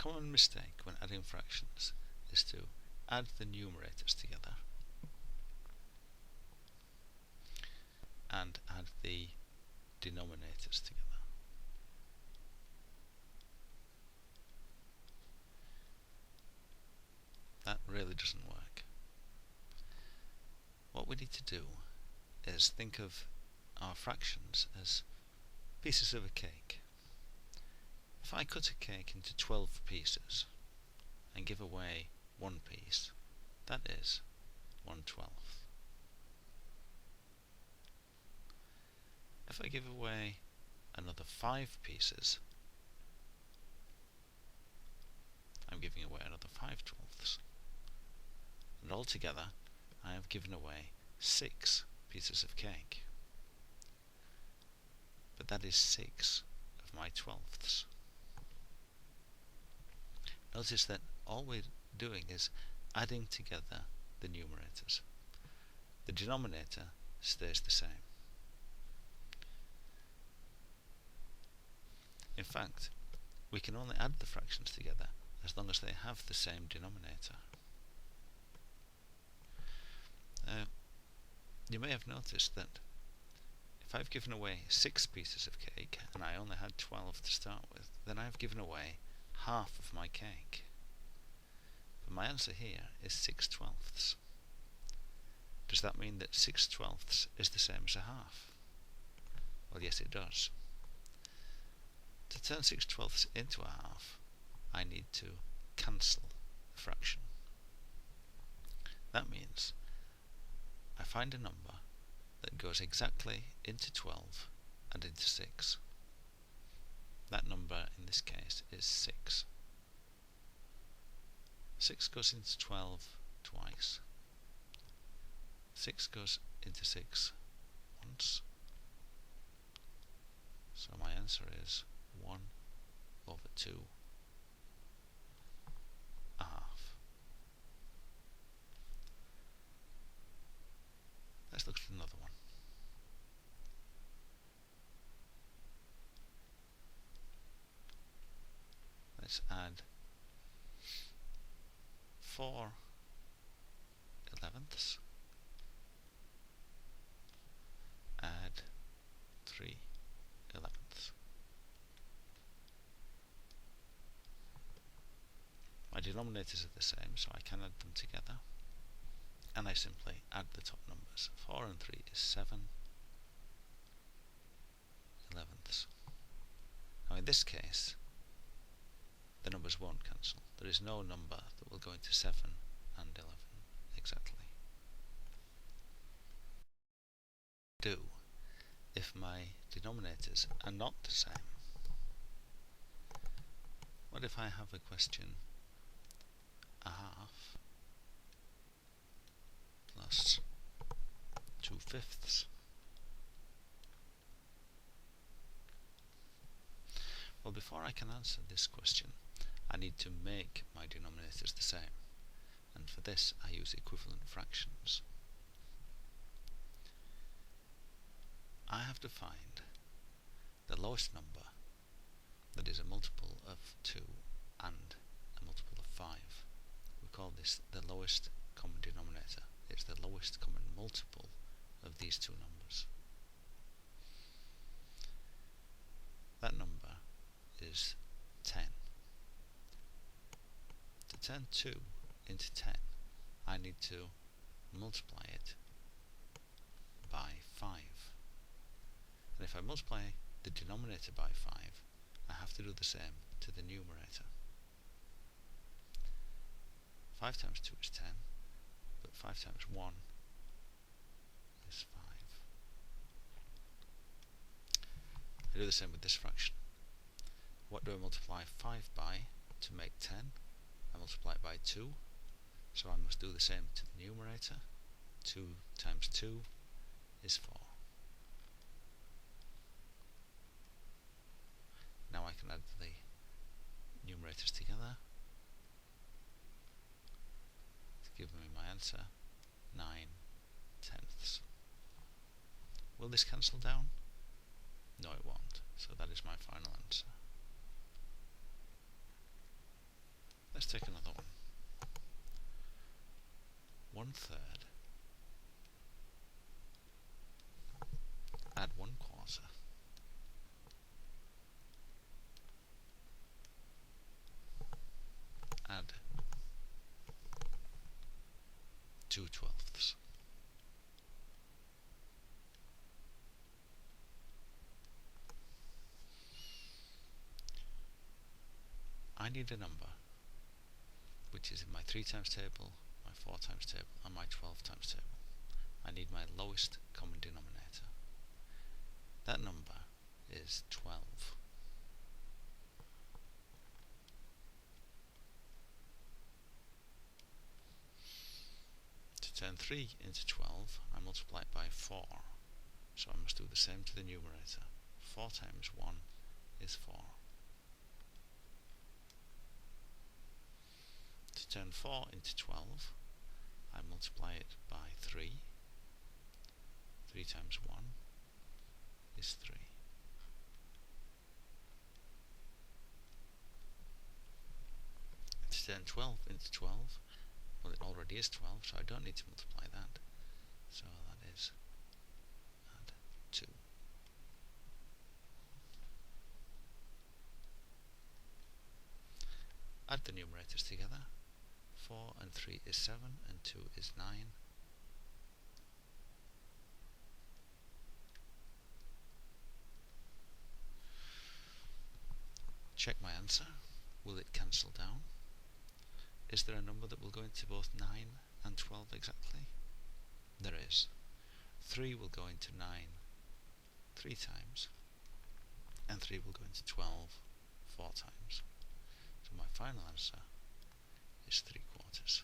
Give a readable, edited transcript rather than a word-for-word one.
common mistake when adding fractions is to add the numerators together and add the denominators together. That really doesn't work. What we need to do is think of our fractions as pieces of a cake. If I cut a cake into 12 pieces and give away one piece, that is 1/12. If I give away another 5 pieces, I'm giving away another 5/12. And altogether, I have given away 6 pieces of cake. But that is 6 of my 12ths. Notice that all we're doing is adding together the numerators. The denominator stays the same. In fact, we can only add the fractions together as long as they have the same denominator. You may have noticed that if I've given away 6 pieces of cake and I only had 12 to start with, then I've given away half of my cake. But my answer here is 6/12. Does that mean that 6/12 is the same as a half? Well, yes, it does. To turn 6/12 into a half, I need to cancel the fraction. That means I find a number that goes exactly into 12 and into 6. That number in this case is 6. 6 goes into 12 twice. 6 goes into 6 once. So my answer is 1/2 1/2. Let's look at another one. Let's add 4/11. Add 3/11. My denominators are the same, so I can add them together. And I simply add the top numbers. 4 and 3 is 7/11. Now in this case, the numbers won't cancel. There is no number that will go into 7 and 11 exactly. Do if my denominators are not the same? What if I have a question 1/2 plus 2/5? Well, before I can answer this question, I need to make my denominators the same, and for this I use equivalent fractions. I have to find the lowest number that is a multiple of 2 and a multiple of 5. We call this the lowest common denominator. It's the lowest common multiple of these two numbers. That number is 10. To turn 2 into 10, I need to multiply it by 5. And if I multiply the denominator by 5, I have to do the same to the numerator. 5 times 2 is 10, but 5 times 1 is 5. I do the same with this fraction. What do I multiply 5 by to make 10? I multiply it by 2, so I must do the same to the numerator. 2 times 2 is 4. Now I can add the numerators together to give me my answer, 9/10. Will this cancel down? No, it won't. So that is my final answer. Let's take another one. 1/3, add 1/4, add 2/12. I need a number which is in my 3 times table, my 4 times table, and my 12 times table. I need my lowest common denominator. That number is 12. To turn 3 into 12, I multiply it by 4. So I must do the same to the numerator. 4 times 1 is 4. To turn 4 into 12, I multiply it by 3. 3 times 1 is 3. To turn 12 into 12, well, it already is 12, so I don't need to multiply that. So that is add 2. Add the numerators together. 4 and 3 is 7, and 2 is 9. Check my answer. Will it cancel down? Is there a number that will go into both 9 and 12 exactly? There is. 3 will go into 9 3 times, and 3 will go into 12 4 times. So my final answer is 3/4.